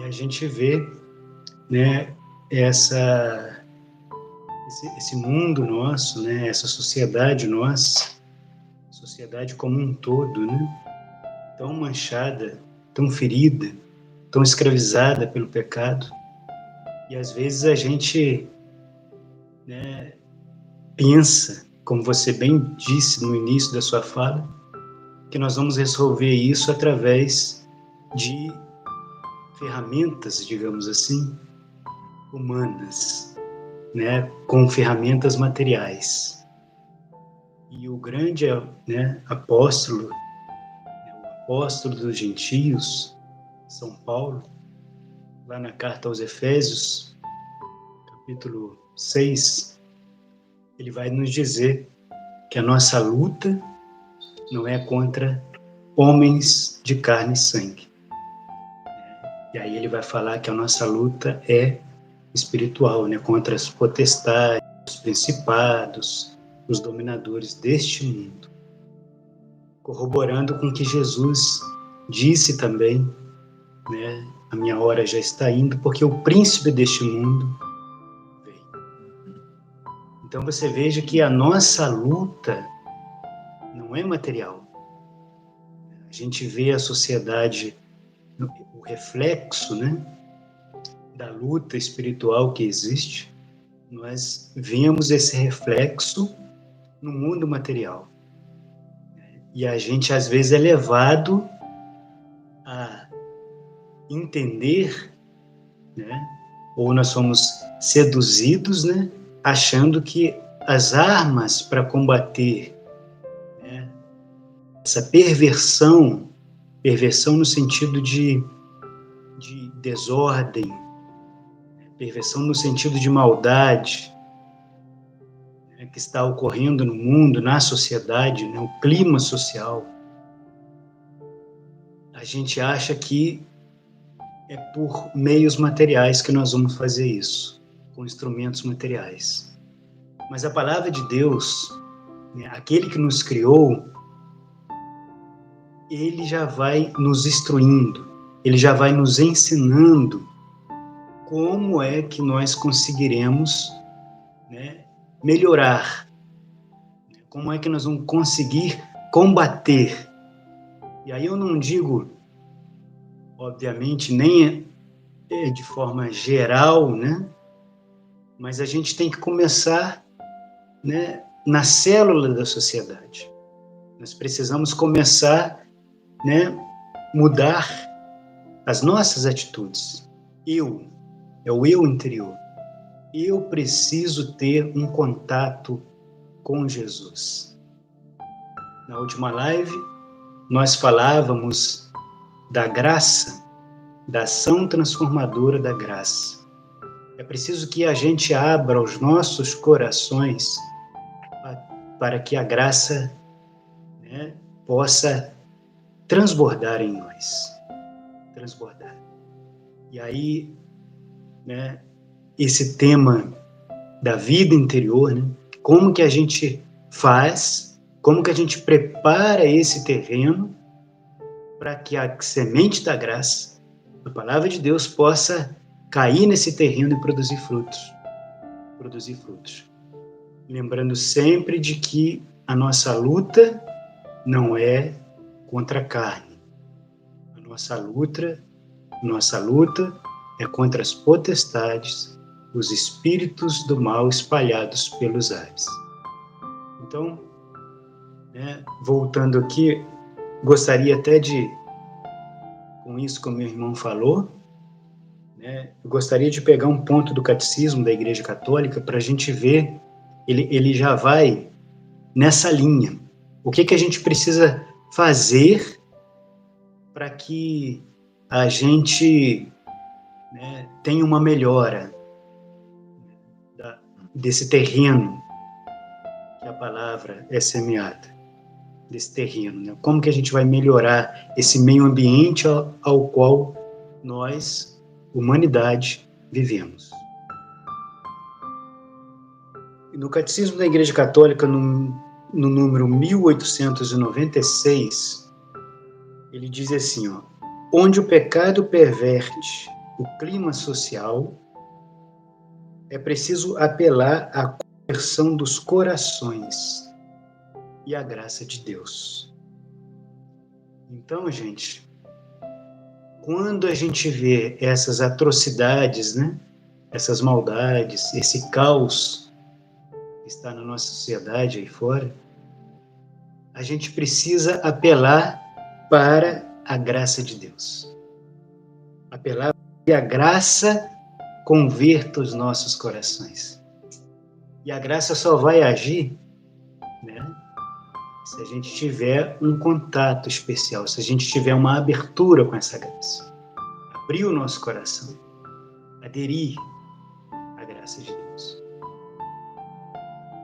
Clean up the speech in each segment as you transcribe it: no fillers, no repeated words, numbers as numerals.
a gente vê, né, esse mundo nosso, né, essa sociedade nossa, sociedade como um todo, né, tão manchada, tão ferida, tão escravizada pelo pecado. E às vezes a gente, né, pensa, como você bem disse no início da sua fala, que nós vamos resolver isso através de ferramentas, digamos assim, humanas, né, com ferramentas materiais. E o grande, né, apóstolo, o apóstolo dos gentios, São Paulo, lá na carta aos Efésios, capítulo 6, ele vai nos dizer que a nossa luta não é contra homens de carne e sangue. E aí ele vai falar que a nossa luta é espiritual, né, contra as potestades, os principados, os dominadores deste mundo. Corroborando com o que Jesus disse também, né, a minha hora já está indo, porque o príncipe deste mundo veio. Então você veja que a nossa luta não é material. A gente vê a sociedade, o reflexo, né, da luta espiritual que existe, nós vemos esse reflexo no mundo material. E a gente, às vezes, é levado a entender, né, ou nós somos seduzidos, né, achando que as armas para combater, né, essa perversão no sentido de desordem, perversão no sentido de maldade, né, que está ocorrendo no mundo, na sociedade, né, o clima social, a gente acha que é por meios materiais que nós vamos fazer isso, com instrumentos materiais. Mas a palavra de Deus, né, aquele que nos criou, ele já vai nos instruindo, ele já vai nos ensinando como é que nós conseguiremos, né, melhorar, como é que nós vamos conseguir combater. E aí eu não digo, obviamente, nem de forma geral, né, mas a gente tem que começar, né, na célula da sociedade. Nós precisamos começar, né, mudar as nossas atitudes. É o eu interior. Eu preciso ter um contato com Jesus. Na última live, nós falávamos da graça, da ação transformadora da graça. É preciso que a gente abra os nossos corações para que a graça, né, possa transbordar em nós. Transbordar. E aí, né, esse tema da vida interior, né, como que a gente faz, como que a gente prepara esse terreno para que a semente da graça, a palavra de Deus, possa cair nesse terreno e produzir frutos. Produzir frutos. Lembrando sempre de que a nossa luta não é contra a carne. A nossa luta é contra as potestades, os espíritos do mal espalhados pelos ares. Então, né, voltando aqui, gostaria até de, com isso que o meu irmão falou, né, eu gostaria de pegar um ponto do catecismo da Igreja Católica para a gente ver, ele já vai nessa linha. O que a gente precisa fazer para que a gente, né, tenha uma melhora desse terreno que a palavra é semeada, desse terreno, né? Como que a gente vai melhorar esse meio ambiente ao qual nós, humanidade, vivemos. No Catecismo da Igreja Católica, no número 1896, ele diz assim, ó, onde o pecado perverte o clima social, é preciso apelar à conversão dos corações e à graça de Deus. Então, gente, quando a gente vê essas atrocidades, né? Essas maldades, esse caos que está na nossa sociedade aí fora, a gente precisa apelar para a graça de Deus. Apelar para que a graça converta os nossos corações. E a graça só vai agir, né, se a gente tiver um contato especial, se a gente tiver uma abertura com essa graça. Abrir o nosso coração, aderir à graça de Deus.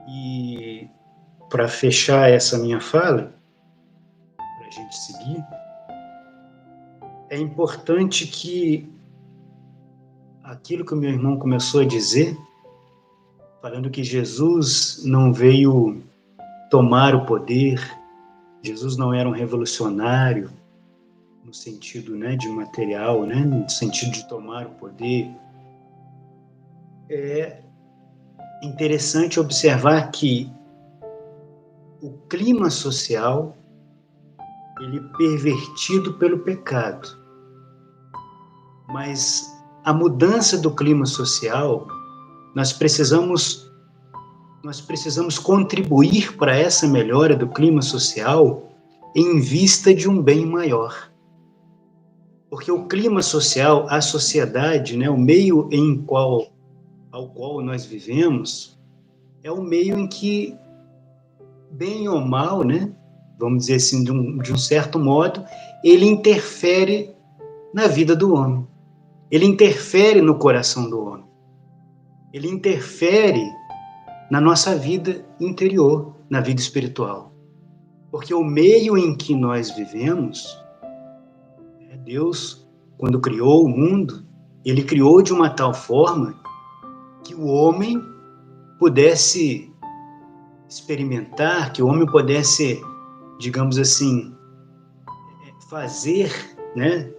E para fechar essa minha fala, para a gente seguir, é importante que aquilo que o meu irmão começou a dizer, falando que Jesus não veio tomar o poder, Jesus não era um revolucionário no sentido, né, de material, né, no sentido de tomar o poder. É interessante observar que o clima social ele é pervertido pelo pecado, mas a mudança do clima social, nós precisamos contribuir para essa melhora do clima social em vista de um bem maior. Porque o clima social, a sociedade, né, o meio ao qual nós vivemos, é o meio em que, bem ou mal, né, vamos dizer assim, de um certo modo, ele interfere na vida do homem. Ele interfere no coração do homem. Ele interfere na nossa vida interior, na vida espiritual. Porque o meio em que nós vivemos, Deus, quando criou o mundo, ele criou de uma tal forma que o homem pudesse experimentar, que o homem pudesse, digamos assim, fazer, né,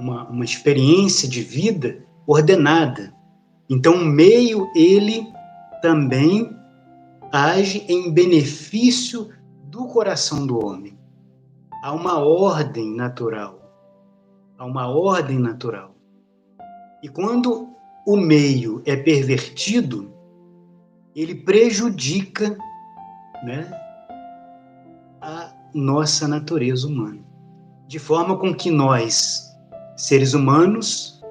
uma experiência de vida ordenada. Então, o meio, ele também age em benefício do coração do homem. Há uma ordem natural. Há uma ordem natural. E quando o meio é pervertido, ele prejudica, né, a nossa natureza humana. De forma com que nós, seres humanos,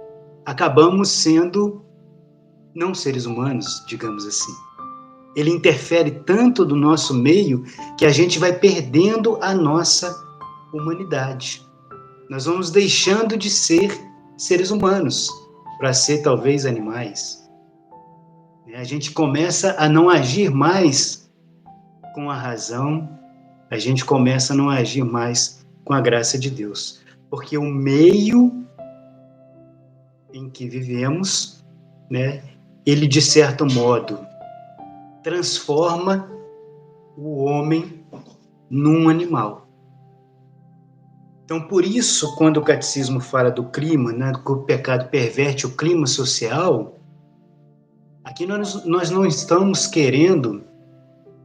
acabamos sendo não seres humanos, digamos assim. Ele interfere tanto do nosso meio que a gente vai perdendo a nossa humanidade. Nós vamos deixando de ser seres humanos para ser talvez animais. A gente começa a não agir mais com a razão, a gente começa a não agir mais com a graça de Deus. Porque o meio em que vivemos, né, ele, de certo modo, transforma o homem num animal. Então, por isso, quando o catecismo fala do clima, né, que o pecado perverte o clima social, aqui nós não estamos querendo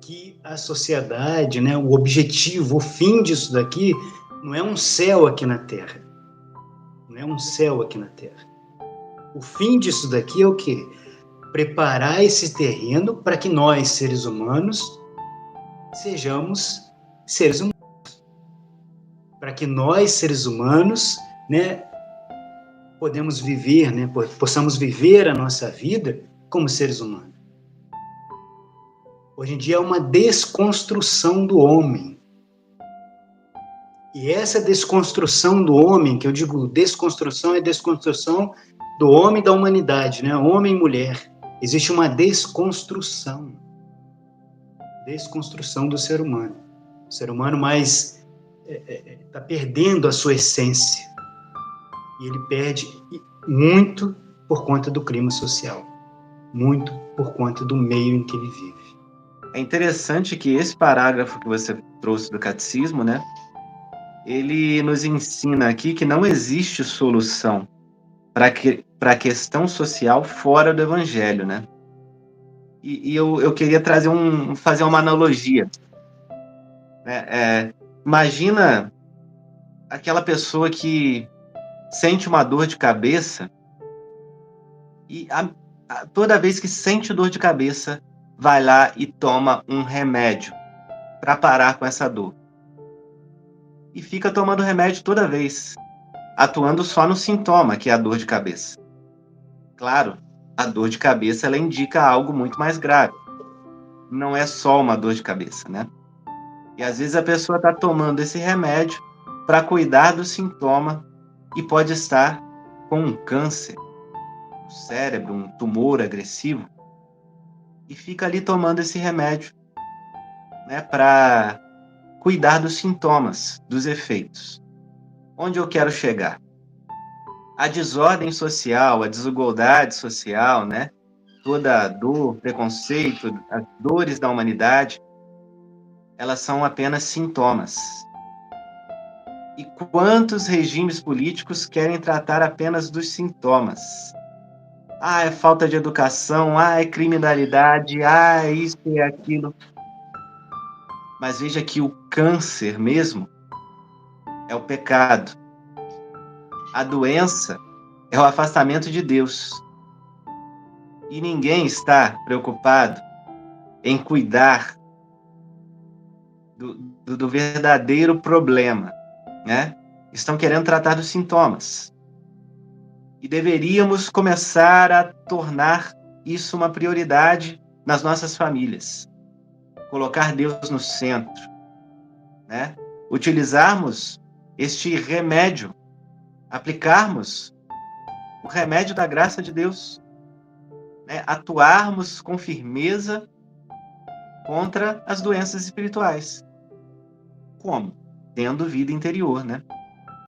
que a sociedade, né, o objetivo, o fim disso daqui, não é um céu aqui na Terra. Não é um céu aqui na Terra. O fim disso daqui é o quê? Preparar esse terreno para que nós, seres humanos, sejamos seres humanos. Para que nós, seres humanos, né, possamos viver a nossa vida como seres humanos. Hoje em dia é uma desconstrução do homem. E essa desconstrução do homem, que eu digo desconstrução, é desconstrução do homem e da humanidade, né? Homem e mulher. Existe uma desconstrução do ser humano. O ser humano mais está perdendo a sua essência. E ele perde muito por conta do clima social. Muito por conta do meio em que ele vive. É interessante que esse parágrafo que você trouxe do catecismo, né? Ele nos ensina aqui que não existe solução para a questão social fora do evangelho, né? E eu queria fazer uma analogia, né? Imagina aquela pessoa que sente uma dor de cabeça e toda vez que sente dor de cabeça, vai lá e toma um remédio para parar com essa dor. E fica tomando remédio toda vez, atuando só no sintoma, que é a dor de cabeça. Claro, a dor de cabeça ela indica algo muito mais grave. Não é só uma dor de cabeça, né? E às vezes a pessoa está tomando esse remédio para cuidar do sintoma e pode estar com um câncer no cérebro, um tumor agressivo, e fica ali tomando esse remédio, né, para cuidar dos sintomas, dos efeitos. Onde eu quero chegar? A desordem social, a desigualdade social, né? Toda a dor, preconceito, as dores da humanidade, elas são apenas sintomas. E quantos regimes políticos querem tratar apenas dos sintomas? Ah, é falta de educação, ah, é criminalidade, ah, é isso e aquilo. Mas veja que o câncer mesmo é o pecado. A doença é o afastamento de Deus. E ninguém está preocupado em cuidar do verdadeiro problema, né? Estão querendo tratar dos sintomas. E deveríamos começar a tornar isso uma prioridade nas nossas famílias. Colocar Deus no centro, né? Utilizarmos este remédio, aplicarmos o remédio da graça de Deus, né? Atuarmos com firmeza contra as doenças espirituais. Como? Tendo vida interior, né?